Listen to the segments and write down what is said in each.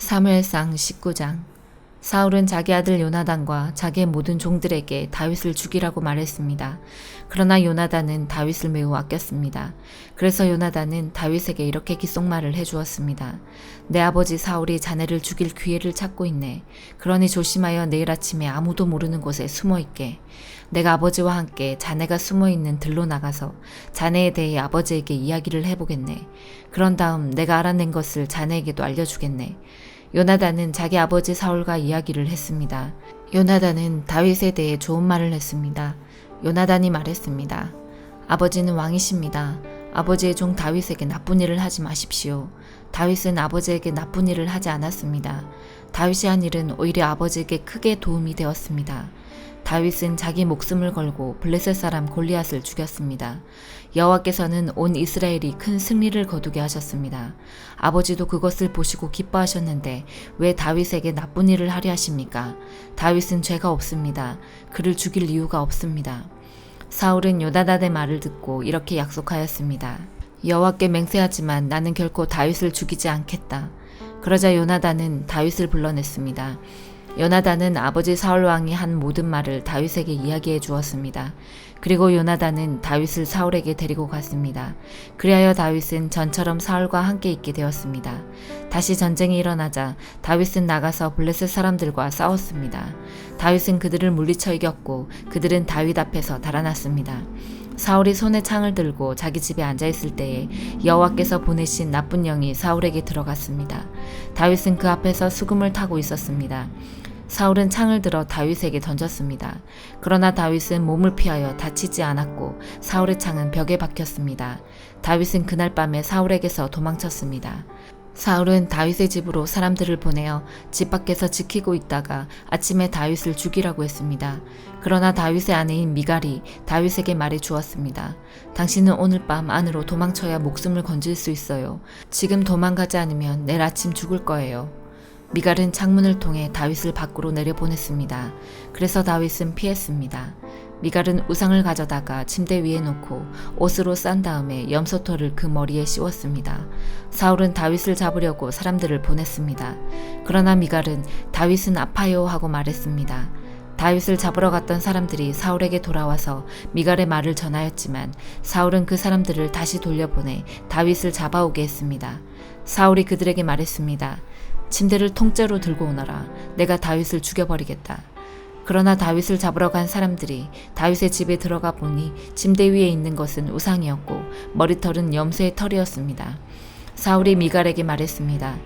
사무엘상 19장. 사울은 자기 아들 요나단과 자기의 모든 종들에게 다윗을 죽이라고 말했습니다. 그러나 요나단은 다윗을 매우 아꼈습니다. 그래서 요나단은 다윗에게 이렇게 귓속말을 해주었습니다. 내 아버지 사울이 자네를 죽일 기회를 찾고 있네. 그러니 조심하여 내일 아침에 아무도 모르는 곳에 숨어있게. 내가 아버지와 함께 자네가 숨어있는 들로 나가서 자네에 대해 아버지에게 이야기를 해보겠네. 그런 다음 내가 알아낸 것을 자네에게도 알려주겠네. 요나단은 자기 아버지 사울과 이야기를 했습니다. 요나단은 다윗에 대해 좋은 말을 했습니다. 요나단이 말했습니다. 아버지는 왕이십니다. 아버지의 종 다윗에게 나쁜 일을 하지 마십시오. 다윗은 아버지에게 나쁜 일을 하지 않았습니다. 다윗이 한 일은 오히려 아버지에게 크게 도움이 되었습니다. 다윗은 자기 목숨을 걸고 블레셋 사람 골리앗을 죽였습니다. 여호와께서는 온 이스라엘이 큰 승리를 거두게 하셨습니다. 아버지도 그것을 보시고 기뻐하셨는데 왜 다윗에게 나쁜 일을 하려 하십니까? 다윗은 죄가 없습니다. 그를 죽일 이유가 없습니다. 사울은 요나단의 말을 듣고 이렇게 약속하였습니다. 여호와께 맹세하지만 나는 결코 다윗을 죽이지 않겠다. 그러자 요나단은 다윗을 불러냈습니다. 요나단은 아버지 사울왕이 한 모든 말을 다윗에게 이야기해 주었습니다. 그리고 요나단은 다윗을 사울에게 데리고 갔습니다. 그리하여 다윗은 전처럼 사울과 함께 있게 되었습니다. 다시 전쟁이 일어나자 다윗은 나가서 블레셋 사람들과 싸웠습니다. 다윗은 그들을 물리쳐 이겼고 그들은 다윗 앞에서 달아났습니다. 사울이 손에 창을 들고 자기 집에 앉아있을 때에 여호와께서 보내신 나쁜 영이 사울에게 들어갔습니다. 다윗은 그 앞에서 수금을 타고 있었습니다. 사울은 창을 들어 다윗에게 던졌습니다. 그러나 다윗은 몸을 피하여 다치지 않았고 사울의 창은 벽에 박혔습니다. 다윗은 그날 밤에 사울에게서 도망쳤습니다. 사울은 다윗의 집으로 사람들을 보내어 집 밖에서 지키고 있다가 아침에 다윗을 죽이라고 했습니다. 그러나 다윗의 아내인 미갈이 다윗에게 말해 주었습니다. 당신은 오늘 밤 안으로 도망쳐야 목숨을 건질 수 있어요. 지금 도망가지 않으면 내일 아침 죽을 거예요. 미갈은 창문을 통해 다윗을 밖으로 내려보냈습니다. 그래서 다윗은 피했습니다. 미갈은 우상을 가져다가 침대 위에 놓고 옷으로 싼 다음에 염소털을 그 머리에 씌웠습니다. 사울은 다윗을 잡으려고 사람들을 보냈습니다. 그러나 미갈은 다윗은 아파요 하고 말했습니다. 다윗을 잡으러 갔던 사람들이 사울에게 돌아와서 미갈의 말을 전하였지만 사울은 그 사람들을 다시 돌려보내 다윗을 잡아오게 했습니다. 사울이 그들에게 말했습니다. 침대를 통째로 들고 오너라. 내가 다윗을 죽여버리겠다. 그러나 다윗을 잡으러 간 사람들이 다윗의 집에 들어가 보니 침대 위에 있는 것은 우상이었고 머리털은 염소의 털이었습니다. 사울이 미갈에게 말했습니다.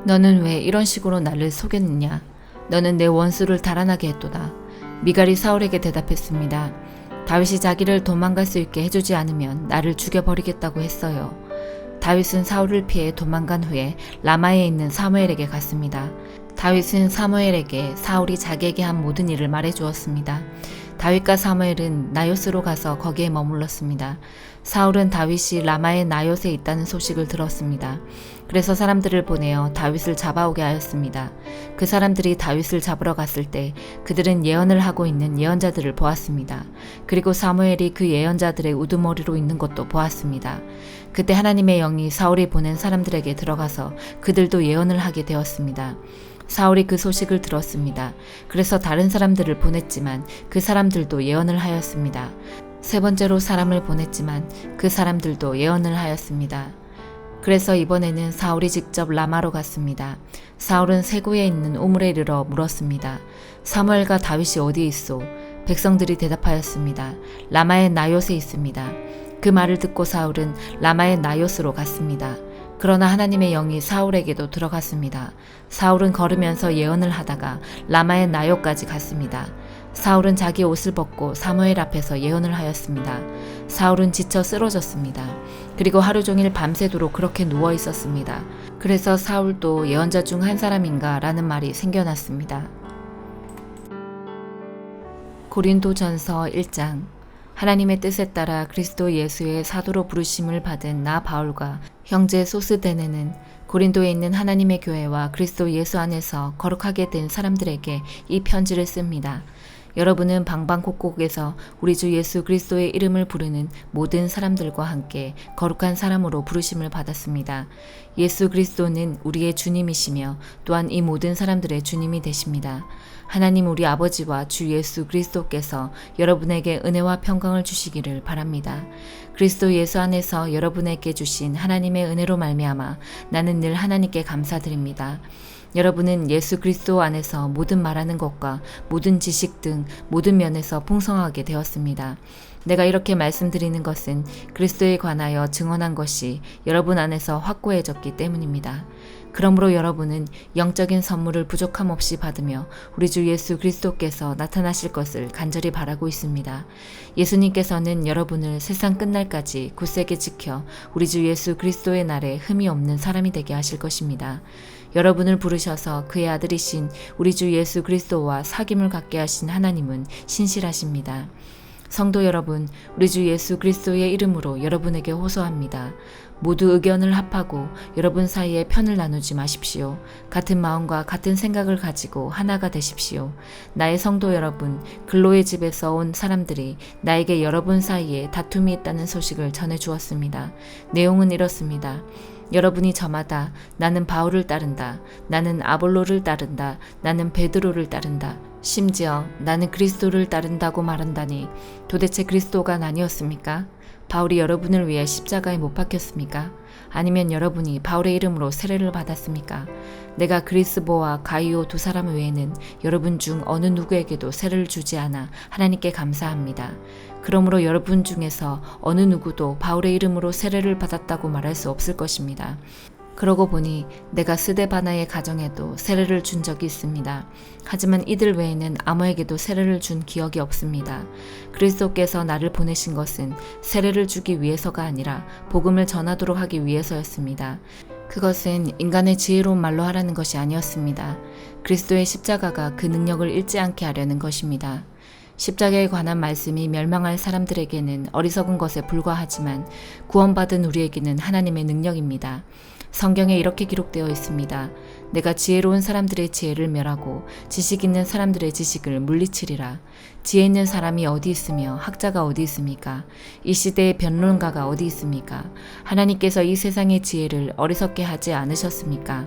너는 왜 이런 식으로 나를 속였느냐? 너는 내 원수를 달아나게 했도다. 미갈이 사울에게 대답했습니다. 다윗이 자기를 도망갈 수 있게 해주지 않으면 나를 죽여버리겠다고 했어요. 다윗은 사울을 피해 도망간 후에 라마에 있는 사무엘에게 갔습니다. 다윗은 사무엘에게 사울이 자기에게 한 모든 일을 말해 주었습니다. 다윗과 사무엘은 나요스로 가서 거기에 머물렀습니다. 사울은 다윗이 라마의 나요스에 있다는 소식을 들었습니다. 그래서 사람들을 보내어 다윗을 잡아오게 하였습니다. 그 사람들이 다윗을 잡으러 갔을 때 그들은 예언을 하고 있는 예언자들을 보았습니다. 그리고 사무엘이 그 예언자들의 우두머리로 있는 것도 보았습니다. 그때 하나님의 영이 사울이 보낸 사람들에게 들어가서 그들도 예언을 하게 되었습니다. 사울이 그 소식을 들었습니다. 그래서 다른 사람들을 보냈지만 그 사람들도 예언을 하였습니다. 세 번째로 사람을 보냈지만 그 사람들도 예언을 하였습니다. 그래서 이번에는 사울이 직접 라마로 갔습니다. 사울은 세구에 있는 우물에 이르러 물었습니다. 사무엘과 다윗이 어디에 있소? 백성들이 대답하였습니다. 라마의 나요스에 있습니다. 그 말을 듣고 사울은 라마의 나요스로 갔습니다. 그러나 하나님의 영이 사울에게도 들어갔습니다. 사울은 걸으면서 예언을 하다가 라마의 나요까지 갔습니다. 사울은 자기 옷을 벗고 사무엘 앞에서 예언을 하였습니다. 사울은 지쳐 쓰러졌습니다. 그리고 하루 종일 밤새도록 그렇게 누워 있었습니다. 그래서 사울도 예언자 중 한 사람인가 라는 말이 생겨났습니다. 고린도전서 1장. 하나님의 뜻에 따라 그리스도 예수의 사도로 부르심을 받은 나 바울과 형제 소스데네는 고린도에 있는 하나님의 교회와 그리스도 예수 안에서 거룩하게 된 사람들에게 이 편지를 씁니다. 여러분은 방방곡곡에서 우리 주 예수 그리스도의 이름을 부르는 모든 사람들과 함께 거룩한 사람으로 부르심을 받았습니다. 예수 그리스도는 우리의 주님이시며 또한 이 모든 사람들의 주님이 되십니다. 하나님 우리 아버지와 주 예수 그리스도께서 여러분에게 은혜와 평강을 주시기를 바랍니다. 그리스도 예수 안에서 여러분에게 주신 하나님의 은혜로 말미암아 나는 늘 하나님께 감사드립니다. 여러분은 예수 그리스도 안에서 모든 말하는 것과 모든 지식 등 모든 면에서 풍성하게 되었습니다. 내가 이렇게 말씀드리는 것은 그리스도에 관하여 증언한 것이 여러분 안에서 확고해졌기 때문입니다. 그러므로 여러분은 영적인 선물을 부족함 없이 받으며 우리 주 예수 그리스도께서 나타나실 것을 간절히 바라고 있습니다. 예수님께서는 여러분을 세상 끝날까지 굳세게 지켜 우리 주 예수 그리스도의 날에 흠이 없는 사람이 되게 하실 것입니다. 여러분을 부르셔서 그의 아들이신 우리 주 예수 그리스도와 사귐을 갖게 하신 하나님은 신실하십니다. 성도 여러분, 우리 주 예수 그리스도의 이름으로 여러분에게 호소합니다. 모두 의견을 합하고 여러분 사이에 편을 나누지 마십시오. 같은 마음과 같은 생각을 가지고 하나가 되십시오. 나의 성도 여러분, 글로의 집에서 온 사람들이 나에게 여러분 사이에 다툼이 있다는 소식을 전해 주었습니다. 내용은 이렇습니다. 여러분이 저마다 나는 바울을 따른다. 나는 아볼로를 따른다. 나는 베드로를 따른다. 심지어 나는 그리스도를 따른다고 말한다니 도대체 그리스도가 아니었습니까? 바울이 여러분을 위해 십자가에 못 박혔습니까? 아니면 여러분이 바울의 이름으로 세례를 받았습니까? 내가 그리스보와 가이오 두 사람 외에는 여러분 중 어느 누구에게도 세례를 주지 않아 하나님께 감사합니다. 그러므로 여러분 중에서 어느 누구도 바울의 이름으로 세례를 받았다고 말할 수 없을 것입니다. 그러고 보니 내가 스데바나의 가정에도 세례를 준 적이 있습니다. 하지만 이들 외에는 아무에게도 세례를 준 기억이 없습니다. 그리스도께서 나를 보내신 것은 세례를 주기 위해서가 아니라 복음을 전하도록 하기 위해서였습니다. 그것은 인간의 지혜로운 말로 하라는 것이 아니었습니다. 그리스도의 십자가가 그 능력을 잃지 않게 하려는 것입니다. 십자가에 관한 말씀이 멸망할 사람들에게는 어리석은 것에 불과하지만 구원받은 우리에게는 하나님의 능력입니다. 성경에 이렇게 기록되어 있습니다. 내가 지혜로운 사람들의 지혜를 멸하고 지식 있는 사람들의 지식을 물리치리라. 지혜 있는 사람이 어디 있으며 학자가 어디 있습니까? 이 시대의 변론가가 어디 있습니까? 하나님께서 이 세상의 지혜를 어리석게 하지 않으셨습니까?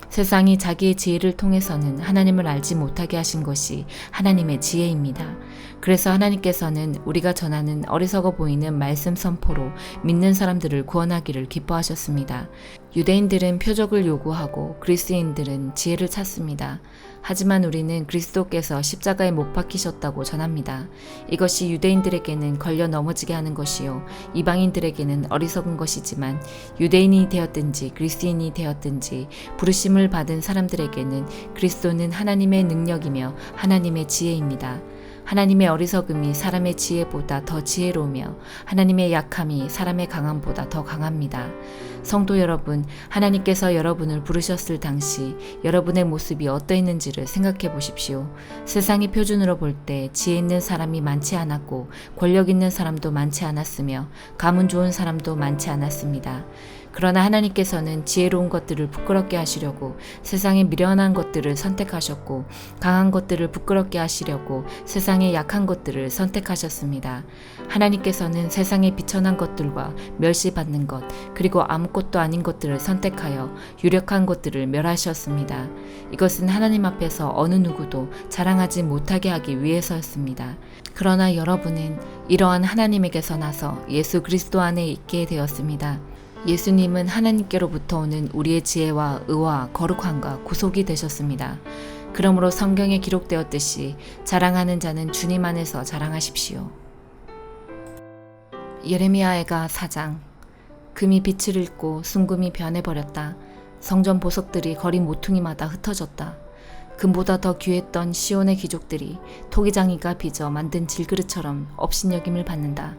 세상이 자기의 지혜를 통해서는 하나님을 알지 못하게 하신 것이 하나님의 지혜입니다. 그래서 하나님께서는 우리가 전하는 어리석어 보이는 말씀 선포로 믿는 사람들을 구원하기를 기뻐하셨습니다. 유대인들은 표적을 요구하고 그리스인들은 지혜를 찾습니다. 하지만 우리는 그리스도께서 십자가에 못 박히셨다고 전합니다. 이것이 유대인들에게는 걸려 넘어지게 하는 것이요 이방인들에게는 어리석은 것이지만 유대인이 되었든지 그리스인이 되었든지 부르심을 받은 사람들에게는 그리스도는 하나님의 능력이며 하나님의 지혜입니다. 하나님의 어리석음이 사람의 지혜보다 더 지혜로우며 하나님의 약함이 사람의 강함보다 더 강합니다. 성도 여러분, 하나님께서 여러분을 부르셨을 당시 여러분의 모습이 어떠했는지를 생각해 보십시오. 세상의 표준으로 볼 때 지혜 있는 사람이 많지 않았고 권력 있는 사람도 많지 않았으며 가문 좋은 사람도 많지 않았습니다. 그러나 하나님께서는 지혜로운 것들을 부끄럽게 하시려고 세상의 미련한 것들을 선택하셨고 강한 것들을 부끄럽게 하시려고 세상의 약한 것들을 선택하셨습니다. 하나님께서는 세상의 비천한 것들과 멸시받는 것 그리고 아무것도 아닌 것들을 선택하여 유력한 것들을 멸하셨습니다. 이것은 하나님 앞에서 어느 누구도 자랑하지 못하게 하기 위해서였습니다. 그러나 여러분은 이러한 하나님에게서 나서 예수 그리스도 안에 있게 되었습니다. 예수님은 하나님께로부터 오는 우리의 지혜와 의와 거룩함과 구속이 되셨습니다. 그러므로 성경에 기록되었듯이 자랑하는 자는 주님 안에서 자랑하십시오. 예레미야애가 4장. 금이 빛을 잃고 순금이 변해버렸다. 성전 보석들이 거리 모퉁이마다 흩어졌다. 금보다 더 귀했던 시온의 귀족들이 토기장이가 빚어 만든 질그릇처럼 업신여김을 받는다.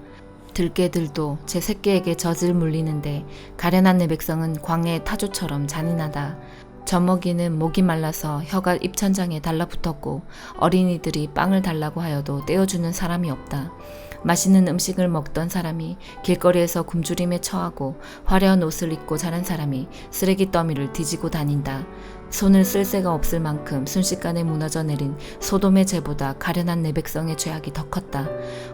들깨들도 제 새끼에게 젖을 물리는데 가련한 내 백성은 광야의 타조처럼 잔인하다. 젖먹이는 목이 말라서 혀가 입천장에 달라붙었고 어린이들이 빵을 달라고 하여도 떼어주는 사람이 없다. 맛있는 음식을 먹던 사람이 길거리에서 굶주림에 처하고 화려한 옷을 입고 자란 사람이 쓰레기 더미를 뒤지고 다닌다. 손을 쓸 새가 없을 만큼 순식간에 무너져 내린 소돔의 죄보다 가련한 내 백성의 죄악이 더 컸다.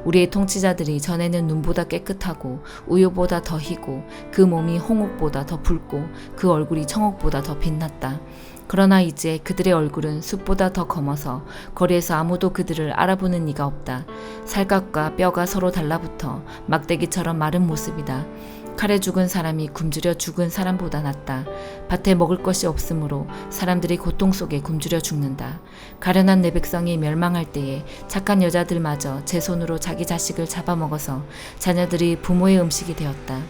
우리의 통치자들이 전에는 눈보다 깨끗하고 우유보다 더 희고 그 몸이 홍옥보다 더 붉고 그 얼굴이 청옥보다 더 빛났다. 그러나 이제 그들의 얼굴은 숲보다 더 검어서 거리에서 아무도 그들을 알아보는 이가 없다. 살갗과 뼈가 서로 달라붙어 막대기처럼 마른 모습이다. 칼에 죽은 사람이 굶주려 죽은 사람보다 낫다. 밭에 먹을 것이 없으므로 사람들이 고통 속에 굶주려 죽는다. 가련한 내 백성이 멸망할 때에 착한 여자들마저 제 손으로 자기 자식을 잡아먹어서 자녀들이 부모의 음식이 되었다.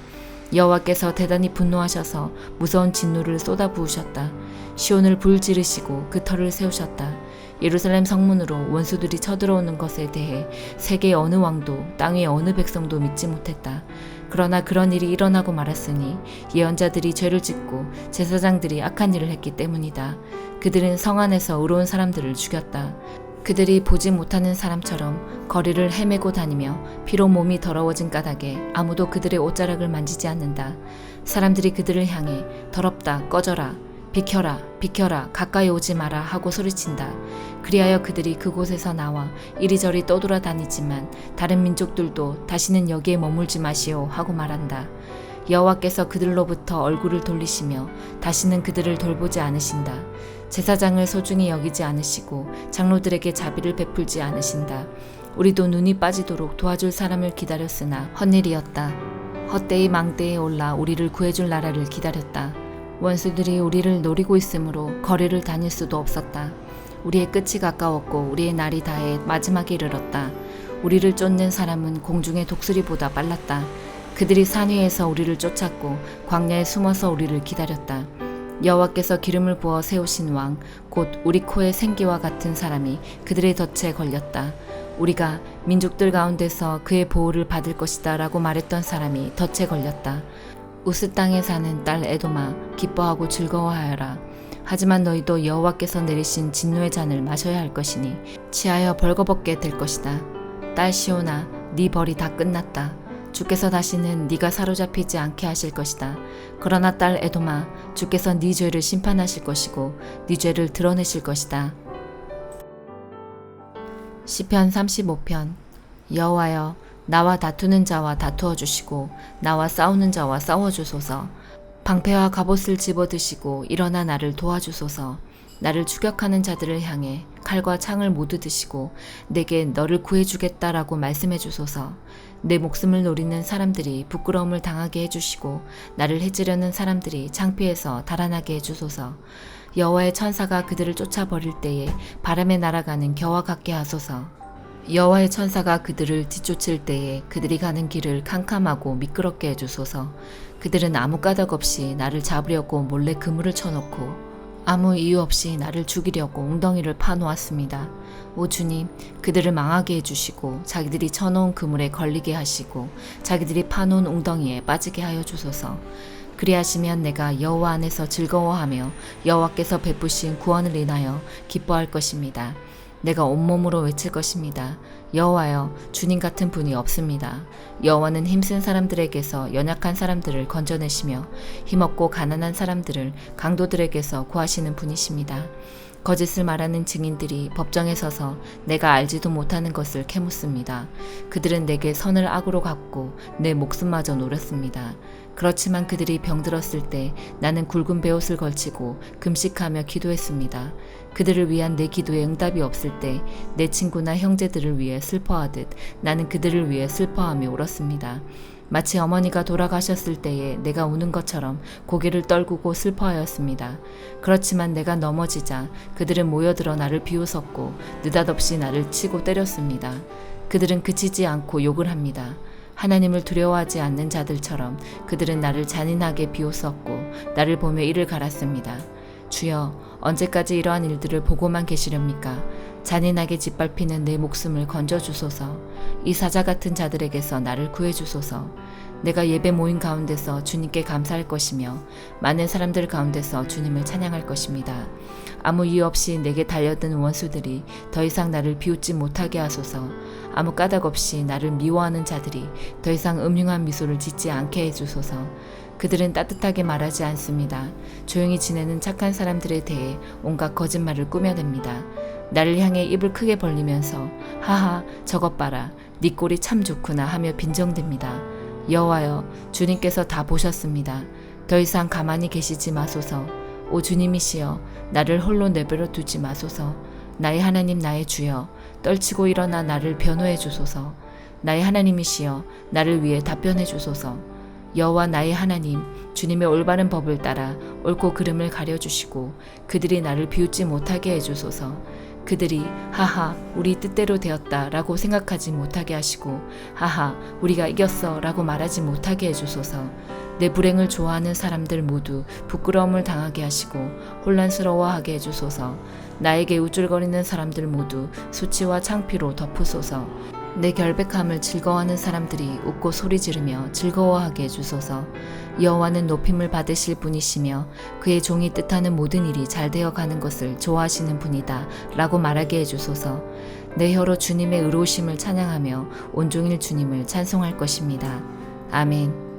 여호와께서 대단히 분노하셔서 무서운 진노를 쏟아부으셨다. 시온을 불지르시고 그 터를 세우셨다. 예루살렘 성문으로 원수들이 쳐들어오는 것에 대해 세계의 어느 왕도 땅의 어느 백성도 믿지 못했다. 그러나 그런 일이 일어나고 말았으니 예언자들이 죄를 짓고 제사장들이 악한 일을 했기 때문이다. 그들은 성 안에서 의로운 사람들을 죽였다. 그들이 보지 못하는 사람처럼 거리를 헤매고 다니며 피로 몸이 더러워진 까닭에 아무도 그들의 옷자락을 만지지 않는다. 사람들이 그들을 향해 더럽다, 꺼져라, 비켜라, 비켜라, 가까이 오지 마라 하고 소리친다. 그리하여 그들이 그곳에서 나와 이리저리 떠돌아다니지만 다른 민족들도 다시는 여기에 머물지 마시오 하고 말한다. 여호와께서 그들로부터 얼굴을 돌리시며 다시는 그들을 돌보지 않으신다. 제사장을 소중히 여기지 않으시고 장로들에게 자비를 베풀지 않으신다. 우리도 눈이 빠지도록 도와줄 사람을 기다렸으나 헛일이었다. 헛되이 망대에 올라 우리를 구해줄 나라를 기다렸다. 원수들이 우리를 노리고 있으므로 거리를 다닐 수도 없었다. 우리의 끝이 가까웠고 우리의 날이 다해 마지막에 이르렀다. 우리를 쫓는 사람은 공중의 독수리보다 빨랐다. 그들이 산 위에서 우리를 쫓았고 광야에 숨어서 우리를 기다렸다. 여호와께서 기름을 부어 세우신 왕, 곧 우리 코에 생기와 같은 사람이 그들의 덫에 걸렸다. 우리가 민족들 가운데서 그의 보호를 받을 것이다 라고 말했던 사람이 덫에 걸렸다. 우스 땅에 사는 딸 에도마, 기뻐하고 즐거워하여라. 하지만 너희도 여호와께서 내리신 진노의 잔을 마셔야 할 것이니 취하여 벌거벗게 될 것이다. 딸 시온아, 네 벌이 다 끝났다. 주께서 다시는 네가 사로잡히지 않게 하실 것이다. 그러나 딸 에도마, 주께서 네 죄를 심판하실 것이고 네 죄를 드러내실 것이다. 시편 35편. 여호와여, 나와 다투는 자와 다투어 주시고 나와 싸우는 자와 싸워 주소서. 방패와 갑옷을 집어드시고 일어나 나를 도와주소서. 나를 추격하는 자들을 향해 칼과 창을 모두 드시고 내게 너를 구해주겠다라고 말씀해 주소서. 내 목숨을 노리는 사람들이 부끄러움을 당하게 해주시고 나를 해치려는 사람들이 창피해서 달아나게 해주소서. 여호와의 천사가 그들을 쫓아버릴 때에 바람에 날아가는 겨와 같게 하소서. 여호와의 천사가 그들을 뒤쫓을 때에 그들이 가는 길을 캄캄하고 미끄럽게 해주소서. 그들은 아무 까닭 없이 나를 잡으려고 몰래 그물을 쳐놓고 아무 이유 없이 나를 죽이려고 웅덩이를 파놓았습니다. 오 주님, 그들을 망하게 해주시고 자기들이 쳐놓은 그물에 걸리게 하시고 자기들이 파놓은 웅덩이에 빠지게 하여 주소서. 그리하시면 내가 여호와 안에서 즐거워하며 여호와께서 베푸신 구원을 인하여 기뻐할 것입니다. 내가 온몸으로 외칠 것입니다. 여호와여, 주님 같은 분이 없습니다. 여호와는 힘센 사람들에게서 연약한 사람들을 건져내시며 힘없고 가난한 사람들을 강도들에게서 구하시는 분이십니다. 거짓을 말하는 증인들이 법정에 서서 내가 알지도 못하는 것을 캐묻습니다. 그들은 내게 선을 악으로 갚고 내 목숨마저 노렸습니다. 그렇지만 그들이 병들었을 때 나는 굵은 베옷을 걸치고 금식하며 기도했습니다. 그들을 위한 내 기도에 응답이 없을 때 내 친구나 형제들을 위해 슬퍼하듯 나는 그들을 위해 슬퍼하며 울었습니다. 마치 어머니가 돌아가셨을 때에 내가 우는 것처럼 고개를 떨구고 슬퍼하였습니다. 그렇지만 내가 넘어지자 그들은 모여들어 나를 비웃었고 느닷없이 나를 치고 때렸습니다. 그들은 그치지 않고 욕을 합니다. 하나님을 두려워하지 않는 자들처럼 그들은 나를 잔인하게 비웃었고 나를 보며 이를 갈았습니다. 주여, 언제까지 이러한 일들을 보고만 계시렵니까? 잔인하게 짓밟히는 내 목숨을 건져주소서. 이 사자 같은 자들에게서 나를 구해주소서. 내가 예배 모임 가운데서 주님께 감사할 것이며 많은 사람들 가운데서 주님을 찬양할 것입니다. 아무 이유 없이 내게 달려든 원수들이 더 이상 나를 비웃지 못하게 하소서. 아무 까닭 없이 나를 미워하는 자들이 더 이상 음흉한 미소를 짓지 않게 해주소서. 그들은 따뜻하게 말하지 않습니다. 조용히 지내는 착한 사람들에 대해 온갖 거짓말을 꾸며댑니다. 나를 향해 입을 크게 벌리면서 하하 저것 봐라 네 꼴이 참 좋구나 하며 빈정댑니다. 여호와여 주님께서 다 보셨습니다. 더 이상 가만히 계시지 마소서. 오 주님이시여 나를 홀로 내버려 두지 마소서. 나의 하나님 나의 주여 떨치고 일어나 나를 변호해 주소서. 나의 하나님이시여 나를 위해 답변해 주소서. 여호와 나의 하나님 주님의 올바른 법을 따라 옳고 그름을 가려주시고 그들이 나를 비웃지 못하게 해주소서. 그들이 하하 우리 뜻대로 되었다 라고 생각하지 못하게 하시고 하하 우리가 이겼어 라고 말하지 못하게 해주소서. 내 불행을 좋아하는 사람들 모두 부끄러움을 당하게 하시고 혼란스러워하게 해주소서. 나에게 우쭐거리는 사람들 모두 수치와 창피로 덮으소서. 내 결백함을 즐거워하는 사람들이 웃고 소리 지르며 즐거워하게 해주소서. 여호와는 높임을 받으실 분이시며 그의 종이 뜻하는 모든 일이 잘 되어가는 것을 좋아하시는 분이다 라고 말하게 해주소서. 내 혀로 주님의 의로우심을 찬양하며 온종일 주님을 찬송할 것입니다. 아멘.